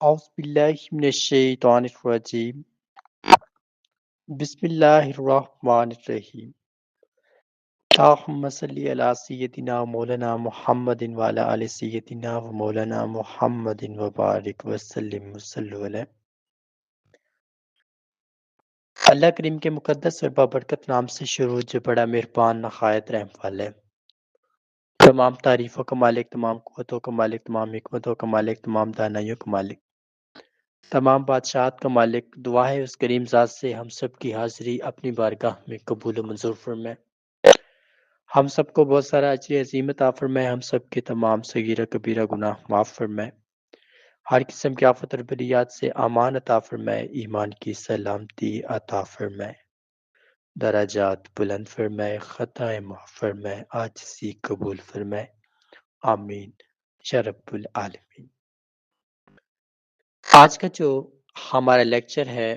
أعوذ بالله من الشيطان الرجيم بسم الله الرحمن الرحيم اللهم صل على سيدنا مولانا محمد وعلى آل سيدنا ومولانا محمد وبارك وسلم وصلوا علیہ۔ اللہ کریم کے مقدس اور بابرکت نام سے شروع جو بڑا مہربان نہایت رحم والا ہے۔ تمام تعریفوں کا مالک، تمام قوتوں کا مالک، تمام حکمتوں کا مالک، تمام دانائیوں کا مالک، تمام بادشاہت کا مالک۔ دعا ہے اس کریم ذات سے ہم سب کی حاضری اپنی بارگاہ میں قبول و منظور فرمائے، ہم سب کو بہت سارا اجر عظیم عطا فرمائے، ہم سب کے تمام صغیرہ کبیرہ گناہ معاف فرمائے، ہر قسم کی آفت اور بلیات سے امان عطا فرمائے، ایمان کی سلامتی عطا فرمائے، درجات بلند فرمائے، خطائیں معاف فرمائے، عاجزی قبول فرمائے، آمین یا رب العالمین۔ آج کا جو ہمارا لیکچر ہے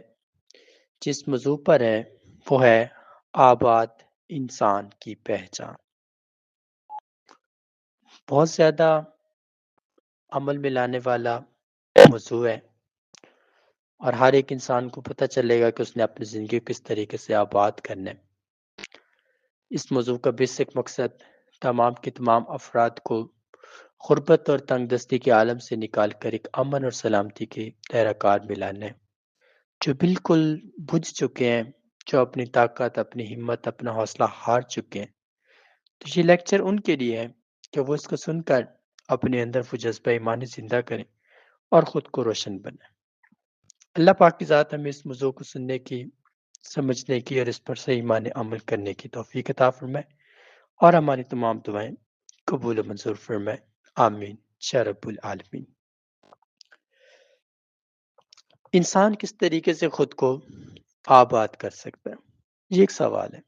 جس موضوع پر ہے وہ ہے آباد انسان کی پہچان۔ بہت زیادہ عمل میں لانے والا موضوع ہے اور ہر ایک انسان کو پتہ چلے گا کہ اس نے اپنی زندگی کو کس طریقے سے آباد کرنا ہے۔ اس موضوع کا بیسک مقصد تمام کے تمام افراد کو غربت اور تنگ دستی کے عالم سے نکال کر ایک امن اور سلامتی کے دائرہ کار میں لانا ہے۔ جو بالکل بجھ چکے ہیں، جو اپنی طاقت، اپنی ہمت، اپنا حوصلہ ہار چکے ہیں، تو یہ لیکچر ان کے لیے ہے کہ وہ اس کو سن کر اپنے اندر وہ جذبہ ایمانی زندہ کریں اور خود کو روشن بنائیں۔ اللہ پاک کی ذات ہمیں اس موضوع کو سننے کی، سمجھنے کی اور اس پر صحیح معنی عمل کرنے کی توفیق عطا فرمائے اور ہماری تمام دعائیں قبول و منظور فرمائے، آمین یا رب العالمین۔ انسان کس طریقے سے خود کو آباد کر سکتا ہے، یہ ایک سوال ہے۔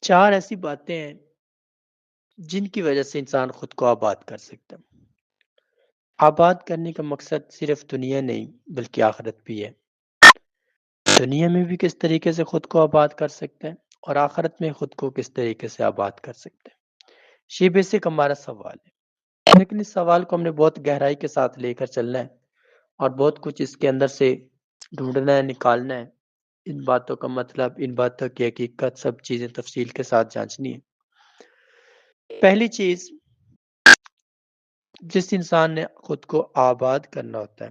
چار ایسی باتیں ہیں جن کی وجہ سے انسان خود کو آباد کر سکتا ہے۔ آباد کرنے کا مقصد صرف دنیا نہیں بلکہ آخرت بھی ہے۔ دنیا میں بھی کس طریقے سے خود کو آباد کر سکتے ہیں اور آخرت میں خود کو کس طریقے سے آباد کر سکتے ہیں، یہ بیسک ہمارا سوال ہے۔ لیکن اس سوال کو ہم نے بہت گہرائی کے ساتھ لے کر چلنا ہے اور بہت کچھ اس کے اندر سے ڈھونڈنا ہے، نکالنا ہے۔ ان باتوں کا مطلب، ان باتوں کی حقیقت، سب چیزیں تفصیل کے ساتھ جانچنی ہے۔ پہلی چیز جس انسان نے خود کو آباد کرنا ہوتا ہے،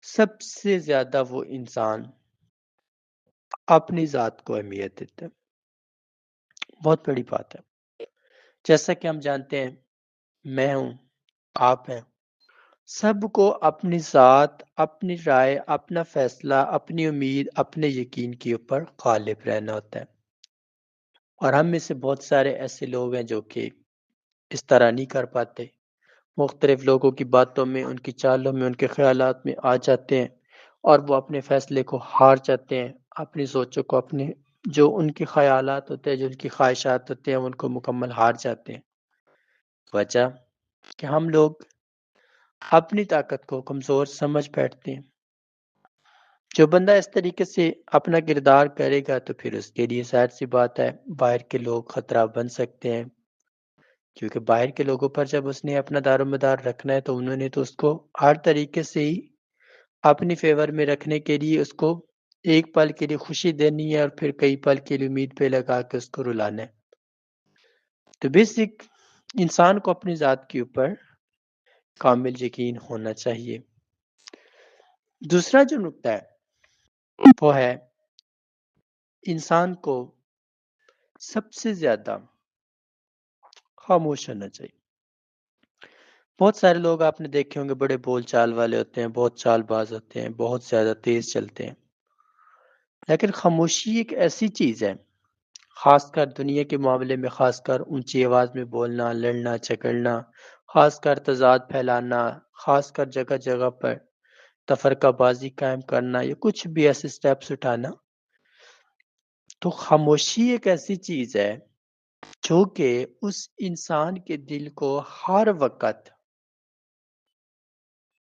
سب سے زیادہ وہ انسان اپنی ذات کو اہمیت دیتا ہے۔ بہت بڑی بات ہے۔ جیسا کہ ہم جانتے ہیں، میں ہوں، آپ ہیں، سب کو اپنی ذات، اپنی رائے، اپنا فیصلہ، اپنی امید، اپنے یقین کے اوپر غالب رہنا ہوتا ہے۔ اور ہم میں سے بہت سارے ایسے لوگ ہیں جو کہ اس طرح نہیں کر پاتے، مختلف لوگوں کی باتوں میں، ان کی چالوں میں، ان کے خیالات میں آ جاتے ہیں اور وہ اپنے فیصلے کو ہار جاتے ہیں، اپنی سوچوں کو، اپنے جو ان کے خیالات ہوتے ہیں، جو ان کی خواہشات ہوتے ہیں، ان کو مکمل ہار جاتے ہیں۔ وجہ کہ ہم لوگ اپنی طاقت کو کمزور سمجھ بیٹھتے ہیں۔ جو بندہ اس طریقے سے اپنا کردار کرے گا تو پھر اس کے لیے ظاہر سی بات ہے باہر کے لوگ خطرہ بن سکتے ہیں، کیونکہ باہر کے لوگوں پر جب اس نے اپنا دار و مدار رکھنا ہے تو انہوں نے تو اس کو ہر طریقے سے ہی اپنی فیور میں رکھنے کے لیے اس کو ایک پل کے لیے خوشی دینی ہے اور پھر کئی پل کے لیے امید پہ لگا کے اس کو رلانا ہے۔ تو بیسک انسان کو اپنی ذات کے اوپر کامل یقین ہونا چاہیے۔ دوسرا جو نکتہ ہے وہ ہے انسان کو سب سے زیادہ خاموش ہونا چاہیے۔ بہت سارے لوگ آپ نے دیکھے ہوں گے بڑے بول چال والے ہوتے ہیں، بہت چال باز ہوتے ہیں، بہت زیادہ تیز چلتے ہیں، لیکن خاموشی ایک ایسی چیز ہے، خاص کر دنیا کے معاملے میں، خاص کر اونچی آواز میں بولنا، لڑنا جھگڑنا، خاص کر تضاد پھیلانا، خاص کر جگہ جگہ پر تفرقہ بازی قائم کرنا یا کچھ بھی ایسے سٹیپس اٹھانا، تو خاموشی ایک ایسی چیز ہے جو کہ اس انسان کے دل کو ہر وقت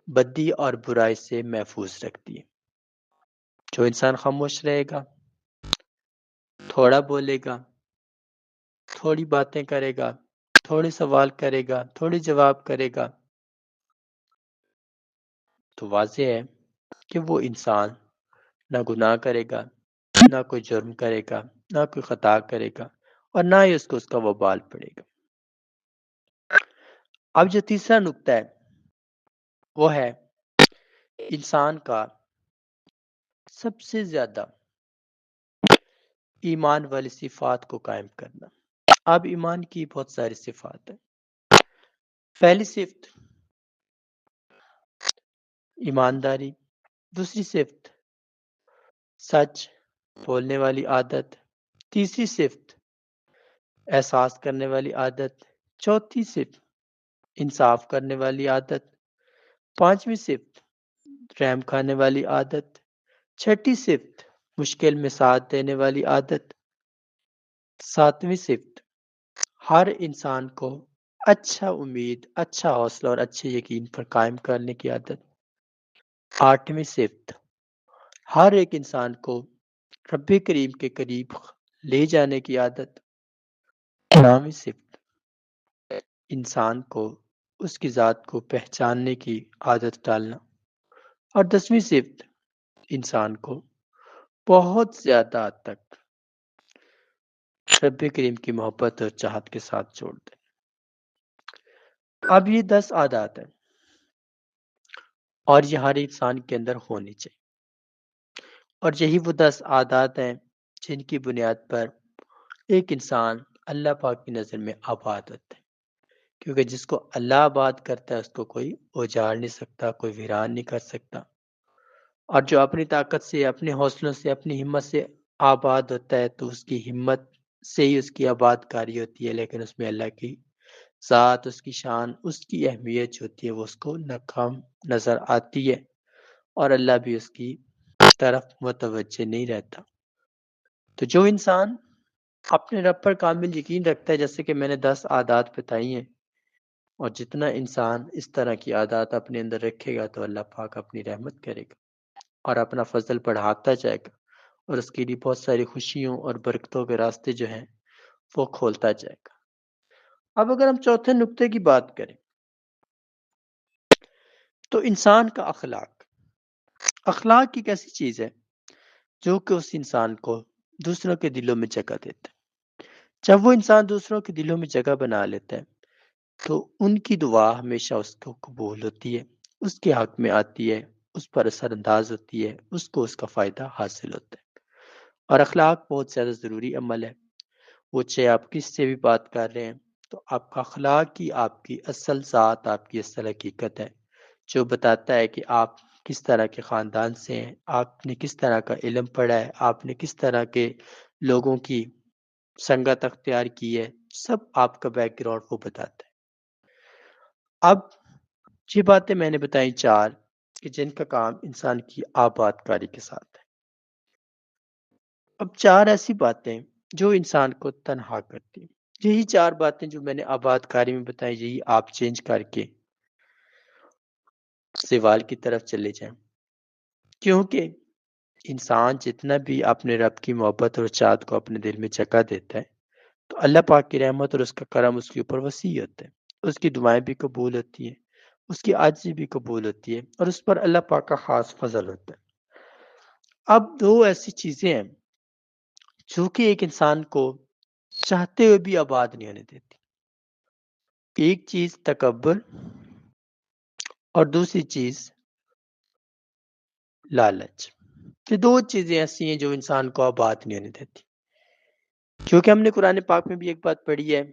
بدی اور برائی سے محفوظ رکھتی ہے۔ جو انسان خاموش رہے گا، تھوڑا بولے گا، تھوڑی باتیں کرے گا، تھوڑے سوال کرے گا، تھوڑے جواب کرے گا، تو واضح ہے کہ وہ انسان نہ گناہ کرے گا، نہ کوئی جرم کرے گا، نہ کوئی خطا کرے گا، اور نہ ہی اس کو اس کا وبال پڑے گا۔ اب جو تیسرا نقطہ ہے وہ ہے انسان کا سب سے زیادہ ایمان والی صفات کو قائم کرنا۔ اب ایمان کی بہت ساری صفات ہیں۔ پہلی صفت ایمانداری، دوسری صفت سچ بولنے والی عادت، تیسری صفت احساس کرنے والی عادت، چوتھی صفت انصاف کرنے والی عادت، پانچویں صفت رحم کھانے والی عادت، چھٹی صفت مشکل میں ساتھ دینے والی عادت، ساتویں صفت ہر انسان کو اچھا امید، اچھا حوصلہ اور اچھے یقین پر قائم کرنے کی عادت، آٹھویں صفت ہر ایک انسان کو رب کریم کے قریب لے جانے کی عادت، نویں صفت انسان کو اس کی ذات کو پہچاننے کی عادت ڈالنا، اور دسویں صفت انسان کو بہت زیادہ حد تک رب کریم کی محبت اور چاہت کے ساتھ جوڑ دیں۔ اب یہ 10 عادات ہیں اور یہ ہر انسان کے اندر ہونی چاہیے، اور یہی وہ 10 عادات ہیں جن کی بنیاد پر ایک انسان اللہ پاک کی نظر میں آباد ہوتا ہے، کیونکہ جس کو اللہ آباد کرتا ہے اس کو کوئی اجاڑ نہیں سکتا، کوئی ویران نہیں کر سکتا، اور جو اپنی طاقت سے، اپنے حوصلوں سے، اپنی ہمت سے آباد ہوتا ہے تو اس کی ہمت سے ہی اس کی آباد کاری ہوتی ہے، لیکن اس میں اللہ کی ذات، اس کی شان، اس کی اہمیت جو ہوتی ہے وہ اس کو ناکام نظر آتی ہے، اور اللہ بھی اس کی طرف متوجہ نہیں رہتا۔ تو جو انسان اپنے رب پر کامل یقین رکھتا ہے، جیسے کہ میں نے 10 عادات بتائی ہیں، اور جتنا انسان اس طرح کی عادات اپنے اندر رکھے گا تو اللہ پاک اپنی رحمت کرے گا اور اپنا فضل بڑھاتا جائے گا، اور اس کے لیے بہت ساری خوشیوں اور برکتوں کے راستے جو ہیں وہ کھولتا جائے گا۔ اب اگر ہم چوتھے نقطے کی بات کریں تو انسان کا اخلاق ایک ایسی چیز ہے جو کہ اس انسان کو دوسروں کے دلوں میں جگہ دیتا ہے۔ جب وہ انسان دوسروں کے دلوں میں جگہ بنا لیتا ہے تو ان کی دعا ہمیشہ اس کو قبول ہوتی ہے، اس کے حق میں آتی ہے، اس پر اثر انداز ہوتی ہے، اس کو اس کا فائدہ حاصل ہوتا ہے۔ اور اخلاق بہت زیادہ ضروری عمل ہے، وہ چاہے آپ کس سے بھی بات کر رہے ہیں تو آپ کا اخلاق ہی آپ کی اصل ذات، آپ کی اصل حقیقت ہے، جو بتاتا ہے کہ آپ کس طرح کے خاندان سے ہیں، آپ نے کس طرح کا علم پڑھا ہے، آپ نے کس طرح کے لوگوں کی سنگت اختیار کی ہے، سب آپ کا بیک گراؤنڈ وہ بتاتا ہے۔ اب یہ باتیں میں نے بتائی 4 کہ جن کا کام انسان کی آباد کاری کے ساتھ ہے۔ اب 4 ایسی باتیں جو انسان کو تنہا کرتی ہیں، یہی 4 باتیں جو میں نے آباد کاری میں بتائی، یہی آپ چینج کر کے سوال کی طرف چلے جائیں، کیونکہ انسان جتنا بھی اپنے رب کی محبت اور چاہت کو اپنے دل میں جگہ دیتا ہے تو اللہ پاک کی رحمت اور اس کا کرم اس کے اوپر وسیع ہوتا ہے، اس کی دعائیں بھی قبول ہوتی ہیں، اس کی عاجزی بھی قبول ہوتی ہے، اور اس پر اللہ پاک کا خاص فضل ہوتا ہے۔ اب 2 ایسی چیزیں ہیں جو کہ ایک انسان کو چاہتے ہوئے بھی آباد نہیں ہونے دیتی، ایک چیز تکبر اور دوسری چیز لالچ۔ یہ 2 چیزیں ایسی ہیں جو انسان کو آباد نہیں ہونے دیتی، کیونکہ ہم نے قرآن پاک میں بھی ایک بات پڑھی ہے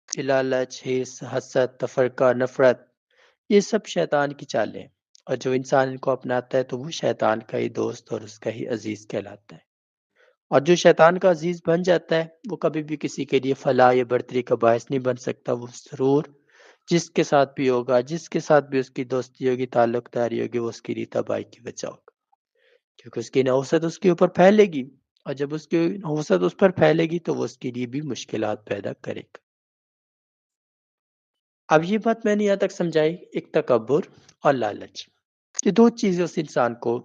کہ لالچ، حرص، حسد، تفرقہ، نفرت، یہ سب شیطان کی چالیں ہیں، اور جو انسان ان کو اپناتا ہے تو وہ شیطان کا ہی دوست اور اس کا ہی عزیز کہلاتا ہے، اور جو شیطان کا عزیز بن جاتا ہے وہ کبھی بھی کسی کے لیے فلاح یا برتری کا باعث نہیں بن سکتا، وہ ضرور جس کے ساتھ بھی ہوگا، جس کے ساتھ بھی اس کی دوستی ہوگی، تعلق داری ہوگی، وہ اس کی لیے تباہی کی وجہ ہوگا، کیونکہ اس کی نحوست اس کے اوپر پھیلے گی، اور جب اس کی نحوست اس پر پھیلے گی تو وہ اس کے لیے بھی مشکلات پیدا کرے گا۔ اب یہ بات میں نے یہاں تک سمجھائی، ایک تکبر اور لالچ، یہ 2 چیزیں اس انسان کو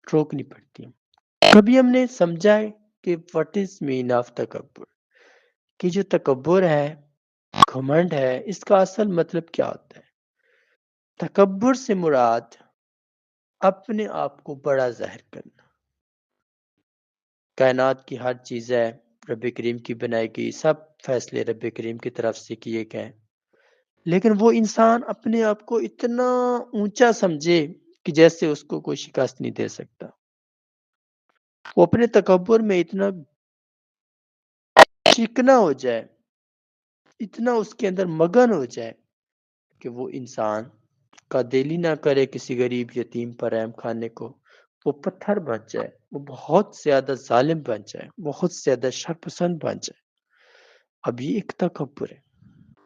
روکنی پڑتی ہیں۔ کبھی ہم نے سمجھا ہے کہ what is mean of تکبر، کہ جو تکبر ہے گھمنڈ ہے، اس کا اصل مطلب کیا ہوتا ہے؟ تکبر سے مراد اپنے آپ کو بڑا ظاہر کرنا۔ کائنات کی ہر چیز ہے رب کریم کی بنائی گئی، سب فیصلے رب کریم کی طرف سے کیے گئے، لیکن وہ انسان اپنے آپ کو اتنا اونچا سمجھے کہ جیسے اس کو کوئی شکست نہیں دے سکتا۔ وہ اپنے تکبر میں اتنا چکنا ہو جائے، اتنا اس کے اندر مگن ہو جائے کہ وہ انسان کا دل ہی نہ کرے کسی غریب یتیم پر رحم کھانے کو، وہ پتھر بن جائے، وہ بہت زیادہ ظالم بن جائے، بہت زیادہ شرپسند بن جائے۔ اب یہ ایک تکبر ہے،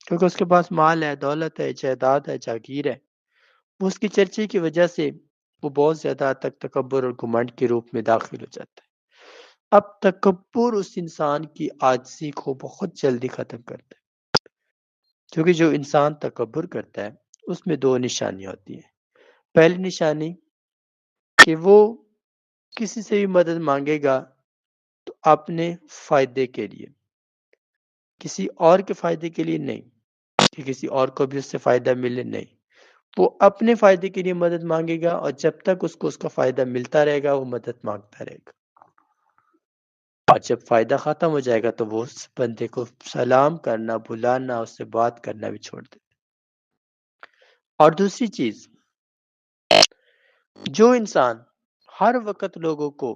کیونکہ اس کے پاس مال ہے، دولت ہے، جائیداد ہے، جاگیر ہے، وہ اس کی چرچے کی وجہ سے وہ بہت زیادہ حد تک تکبر اور گھمنڈ کے روپ میں داخل ہو جاتا ہے۔ اب تکبر اس انسان کی عاجزی کو بہت جلدی ختم کرتا ہے، کیونکہ جو انسان تکبر کرتا ہے اس میں دو نشانیاں ہوتی ہیں۔ پہلی نشانی کہ وہ کسی سے بھی مدد مانگے گا تو اپنے فائدے کے لیے، کسی اور کے فائدے کے لیے نہیں، کہ کسی اور کو بھی اس سے فائدہ ملے، نہیں، وہ اپنے فائدے کے لیے مدد مانگے گا، اور جب تک اس کو اس کا فائدہ ملتا رہے گا وہ مدد مانگتا رہے گا، اور جب فائدہ ختم ہو جائے گا تو وہ اس بندے کو سلام کرنا، بلانا، اس سے بات کرنا بھی چھوڑ دے۔ اور دوسری چیز، جو انسان ہر وقت لوگوں کو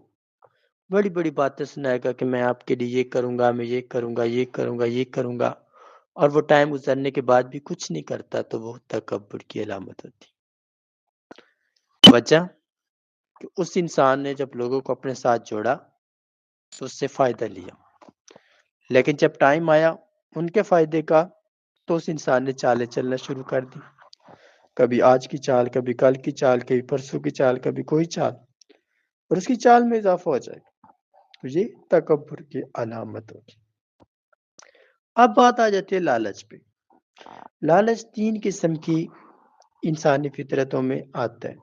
بڑی بڑی باتیں سنائے گا کہ میں آپ کے لیے یہ کروں گا، میں یہ کروں گا، یہ کروں گا، یہ کروں گا، اور وہ ٹائم گزرنے کے بعد بھی کچھ نہیں کرتا، تو وہ تکبر کی علامت ہوتی۔ وجہ کہ اس انسان نے جب لوگوں کو اپنے ساتھ جوڑا تو اس سے فائدہ لیا، لیکن جب ٹائم آیا ان کے فائدے کا تو اس انسان نے چالیں چلنا شروع کر دی، کبھی آج کی چال، کبھی کل کی چال، کبھی پرسوں کی چال، کبھی کوئی چال، اور اس کی چال میں اضافہ ہو جائے گا، تو یہ تکبر کی علامت ہوگی۔ اب بات آ جاتی ہے لالچ پہ۔ لالچ تین قسم کی انسانی فطرتوں میں آتا ہے۔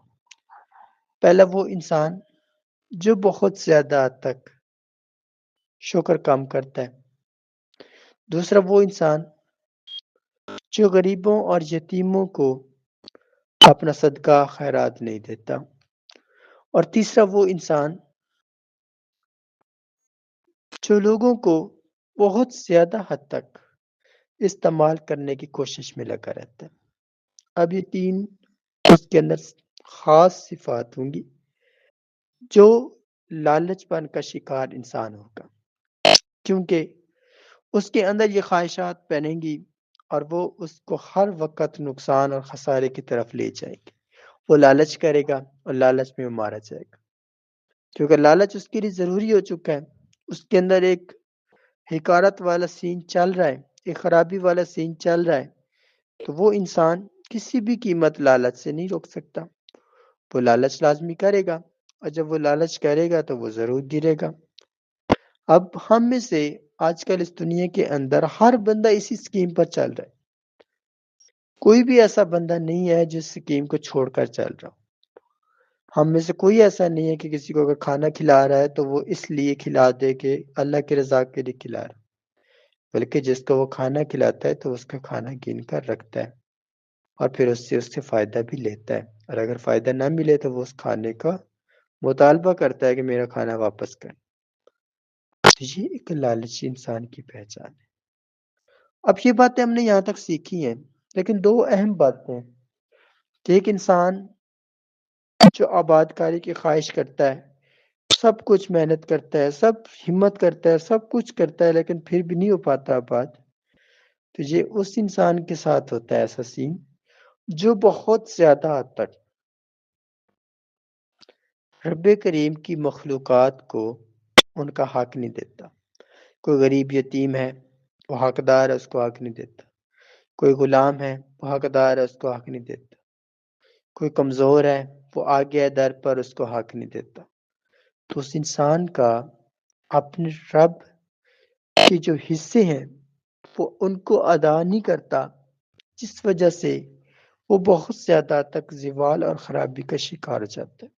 پہلا وہ انسان جو بہت زیادہ حد تک شکر کم کرتا ہے، دوسرا وہ انسان جو غریبوں اور یتیموں کو اپنا صدقہ خیرات نہیں دیتا، اور تیسرا وہ انسان جو لوگوں کو بہت زیادہ حد تک استعمال کرنے کی کوشش میں لگا رہتا ہے۔ اب یہ تین اس کے اندر خاص صفات ہوں گی جو لالچ پن کا شکار انسان ہوگا، کیونکہ اس کے اندر یہ خواہشات پہنیں گی اور وہ اس کو ہر وقت نقصان اور خسارے کی طرف لے جائے گی۔ وہ لالچ کرے گا اور لالچ میں وہ مارا جائے گا، کیونکہ لالچ اس کے لیے ضروری ہو چکا ہے۔ اس کے اندر ایک حقارت والا سین چل رہا ہے، ایک خرابی والا سین چل رہا ہے، تو وہ انسان کسی بھی قیمت لالچ سے نہیں روک سکتا، وہ لالچ لازمی کرے گا، اور جب وہ لالچ کرے گا تو وہ ضرور گرے گا۔ اب ہم میں سے آج کل اس دنیا کے اندر ہر بندہ اسی سکیم پر چل رہا ہے، کوئی بھی ایسا بندہ نہیں ہے جس سکیم کو چھوڑ کر چل رہا ہو۔ ہم میں سے کوئی ایسا نہیں ہے کہ کسی کو اگر کھانا کھلا رہا ہے تو وہ اس لیے کھلا دے کہ اللہ کی رضا کے لیے کھلا رہا ہے، بلکہ جس کو وہ کھانا کھلاتا ہے تو اس کا کھانا گن کر رکھتا ہے، اور پھر اس سے فائدہ بھی لیتا ہے، اور اگر فائدہ نہ ملے تو وہ اس کھانے کا مطالبہ کرتا ہے کہ میرا کھانا واپس کر۔ تو یہ ایک لالچی انسان کی پہچان ہے۔ اب یہ باتیں ہم نے یہاں تک سیکھی ہیں، لیکن دو اہم باتیں ہیں کہ ایک انسان جو آباد کاری کی خواہش کرتا ہے، سب کچھ محنت کرتا ہے، سب ہمت کرتا ہے، سب کچھ کرتا ہے، لیکن پھر بھی نہیں ہو پاتا آباد، تو یہ اس انسان کے ساتھ ہوتا ہے ایسا سین جو بہت زیادہ حد تک رب کریم کی مخلوقات کو ان کا حق نہیں دیتا۔ کوئی غریب یتیم ہے وہ حقدار ہے، اس کو حق نہیں دیتا، کوئی غلام ہے وہ حقدار ہے، اس کو حق نہیں دیتا، کوئی کمزور ہے وہ آگے ہے در پر، اس کو حق نہیں دیتا۔ تو اس انسان کا اپنے رب کے جو حصے ہیں وہ ان کو ادا نہیں کرتا، جس وجہ سے وہ بہت زیادہ تک زوال اور خرابی کا شکار ہو جاتا ہے۔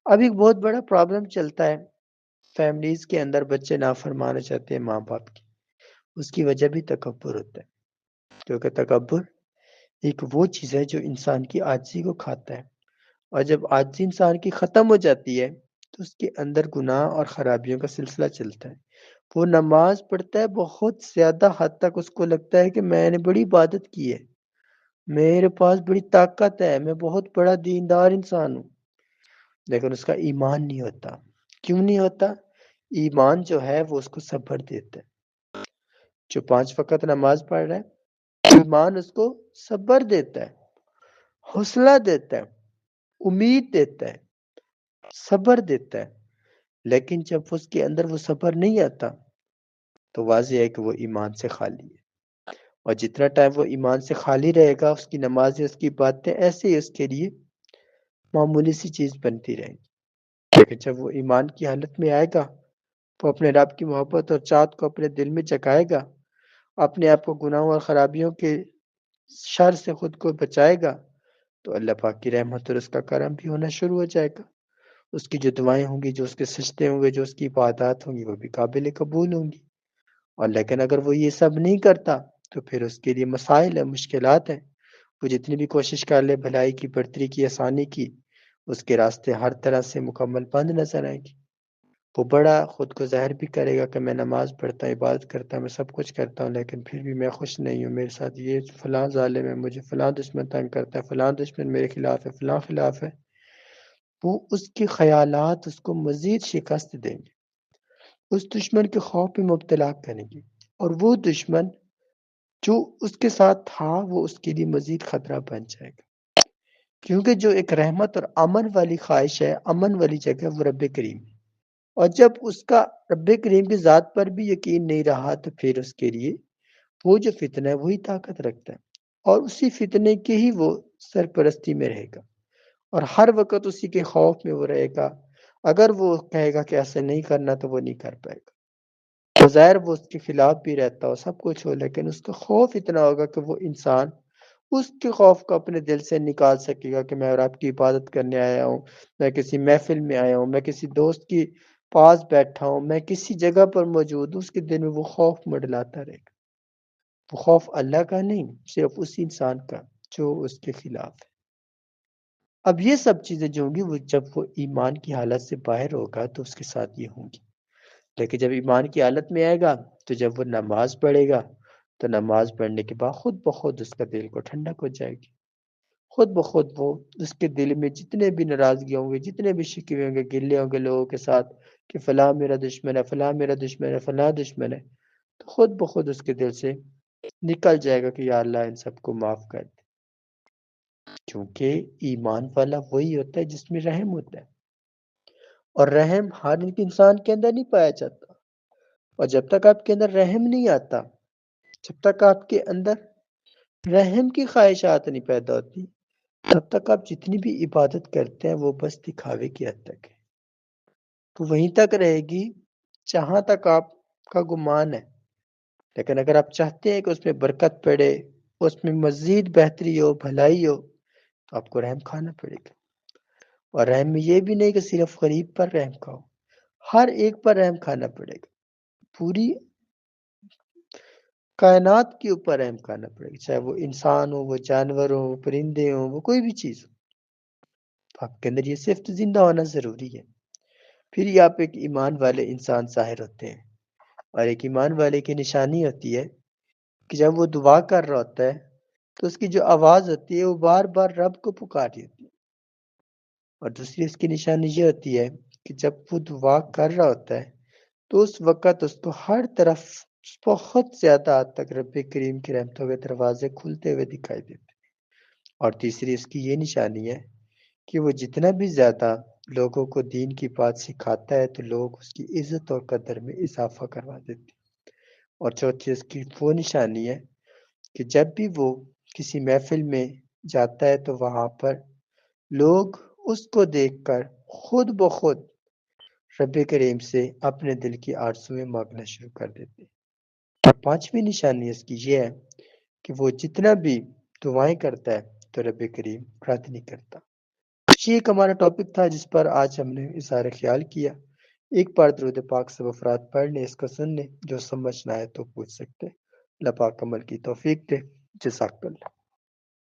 اب ایک بہت بڑا پرابلم چلتا ہے فیملیز کے اندر، بچے نافرمان ہو جاتے ہیں ماں باپ کی، اس کی وجہ بھی تکبر ہوتا ہے۔ کیونکہ تکبر ایک وہ چیز ہے جو انسان کی عاجزی کو کھاتا ہے، اور جب عاجزی انسان کی ختم ہو جاتی ہے تو اس کے اندر گناہ اور خرابیوں کا سلسلہ چلتا ہے۔ وہ نماز پڑھتا ہے، بہت زیادہ حد تک اس کو لگتا ہے کہ میں نے بڑی عبادت کی ہے، میرے پاس بڑی طاقت ہے، میں بہت بڑا دیندار انسان ہوں، لیکن اس کا ایمان نہیں ہوتا۔ کیوں نہیں ہوتا؟ ایمان جو ہے وہ اس کو صبر دیتا ہے۔ جو 5 وقت نماز پڑھ رہا ہے، ایمان اس کو صبر دیتا ہے، حوصلہ دیتا ہے، امید دیتا ہے، صبر دیتا ہے۔ لیکن جب اس کے اندر وہ صبر نہیں آتا تو واضح ہے کہ وہ ایمان سے خالی ہے، اور جتنا ٹائم وہ ایمان سے خالی رہے گا اس کی نمازیں، اس کی باتیں ایسے ہی اس کے لیے معمولی سی چیز بنتی رہیں گی۔ لیکن جب وہ ایمان کی حالت میں آئے گا، وہ اپنے رب کی محبت اور چاہت کو اپنے دل میں جگائے گا، اپنے آپ کو گناہوں اور خرابیوں کے شر سے خود کو بچائے گا، تو اللہ پاک کی رحمت اور اس کا کرم بھی ہونا شروع ہو جائے گا۔ اس کی جو دعائیں ہوں گی، جو اس کے سجدے ہوں گے، جو اس کی عبادات ہوں گی، وہ بھی قابل قبول ہوں گی۔ اور لیکن اگر وہ یہ سب نہیں کرتا تو پھر اس کے لیے مسائل ہیں، مشکلات ہیں۔ وہ جتنی بھی کوشش کر لے بھلائی کی، برتری کی، آسانی کی، اس کے راستے ہر طرح سے مکمل بند نظر آئیں گے۔ وہ بڑا خود کو ظاہر بھی کرے گا کہ میں نماز پڑھتا ہوں، عبادت کرتا ہوں، میں سب کچھ کرتا ہوں، لیکن پھر بھی میں خوش نہیں ہوں، میرے ساتھ یہ فلاں ظالم ہے، مجھے فلاں دشمن تنگ کرتا ہے، فلاں دشمن میرے خلاف ہے، فلاں خلاف ہے۔ وہ اس کے خیالات اس کو مزید شکست دیں گے، اس دشمن کے خوف میں مبتلا کریں گے، اور وہ دشمن جو اس کے ساتھ تھا وہ اس کے لیے مزید خطرہ بن جائے گا، کیونکہ جو ایک رحمت اور امن والی خواہش ہے، امن والی جگہ، وہ رب کریم ہے۔ اور جب اس کا رب کریم کی ذات پر بھی یقین نہیں رہا تو پھر اس کے لیے وہ جو فتنہ ہے وہی طاقت رکھتا ہے، اور اسی فتنے کے ہی وہ سرپرستی میں رہے گا، اور ہر وقت اسی کے خوف میں وہ رہے گا۔ اگر وہ کہے گا کہ ایسے نہیں کرنا تو وہ نہیں کر پائے گا۔ تو ظاہر وہ اس کے خلاف بھی رہتا ہو، سب کچھ ہو، لیکن اس کا خوف اتنا ہوگا کہ وہ انسان اس کے خوف کو اپنے دل سے نکال سکے گا کہ میں اور آپ کی عبادت کرنے آیا ہوں، میں کسی محفل میں آیا ہوں، میں کسی دوست کی پاس بیٹھا ہوں، میں کسی جگہ پر موجود ہوں، اس کے دل میں وہ خوف مڈلاتا رہے گا۔ وہ خوف اللہ کا نہیں، صرف اسی انسان کا جو اس کے خلاف ہے۔ اب یہ سب چیزیں جو ہوں گی وہ جب وہ ایمان کی حالت سے باہر ہوگا تو اس کے ساتھ یہ ہوں گی، لیکن جب ایمان کی حالت میں آئے گا تو جب وہ نماز پڑھے گا تو نماز پڑھنے کے بعد خود بخود اس کا دل کو ٹھنڈک ہو جائے گی، خود بخود وہ اس کے دل میں جتنے بھی ناراضگی ہوں گے، جتنے بھی شکوے ہوں گے، گلے ہوں گے لوگوں کے ساتھ کہ فلاں میرا دشمن ہے، فلاں میرا دشمن ہے، فلاں دشمن ہے، تو خود بخود اس کے دل سے نکل جائے گا کہ یا اللہ ان سب کو معاف کر دے، کیونکہ ایمان والا وہی ہوتا ہے جس میں رحم ہوتا ہے، اور رحم ہر ایک انسان کے اندر نہیں پایا جاتا، اور جب تک آپ کے اندر رحم نہیں آتا، جب تک آپ کے اندر رحم کی خواہشات نہیں پیدا ہوتی، تب تک آپ جتنی بھی عبادت کرتے ہیں وہ بس دکھاوے کی حد تک ہے، تو وہیں تک رہے گی جہاں تک آپ کا گمان ہے۔ لیکن اگر آپ چاہتے ہیں کہ اس میں برکت پڑے، اس میں مزید بہتری ہو، بھلائی ہو، تو آپ کو رحم کھانا پڑے گا، اور رحم میں یہ بھی نہیں کہ صرف غریب پر رحم کھاؤ، ہر ایک پر رحم کھانا پڑے گا، پوری کائنات کے اوپر رحم کھانا پڑے گا، چاہے وہ انسان ہو، وہ جانور ہو، وہ پرندے ہوں، وہ کوئی بھی چیز ہو، تو آپ کے اندر یہ صفت زندہ ہونا ضروری ہے، پھر ہی آپ ایک ایمان والے انسان ظاہر ہوتے ہیں۔ اور ایک ایمان والے کی نشانی ہوتی ہے کہ جب وہ دعا کر رہا ہوتا ہے تو اس کی جو آواز ہوتی ہے وہ بار بار رب کو پکاری ہوتی ہے، اور دوسری اس کی نشانی یہ ہوتی ہے کہ جب وہ دعا کر رہا ہوتا ہے تو اس وقت اس کو ہر طرف بہت زیادہ حد تک رب کریم کی رحمتوں کے دروازے کھلتے ہوئے دکھائی دیتے ہیں۔ اور تیسری اس کی یہ نشانی ہے کہ وہ جتنا بھی زیادہ لوگوں کو دین کی بات سکھاتا ہے تو لوگ اس کی عزت اور قدر میں اضافہ کروا دیتے ہیں۔ اور چوتھی اس کی وہ نشانی ہے کہ جب بھی وہ کسی محفل میں جاتا ہے تو وہاں پر لوگ اس کو دیکھ کر خود بخود رب کریم سے اپنے دل کی آرزوئیں مانگنا شروع کر دیتے ہیں۔ اور پانچویں نشانی اس کی یہ ہے کہ وہ جتنا بھی دعائیں کرتا ہے تو رب کریم رد نہیں کرتا۔ یہ ایک ہمارا ٹاپک تھا جس پر آج ہم نے اظہار خیال کیا۔ ایک بار درود پاک سب افراد پڑھ لیں، اس کو سن لیں، جو سمجھ نہ آئے تو پوچھ سکتے۔ اللہ پاک عمل کی توفیق دے۔ جزاک اللہ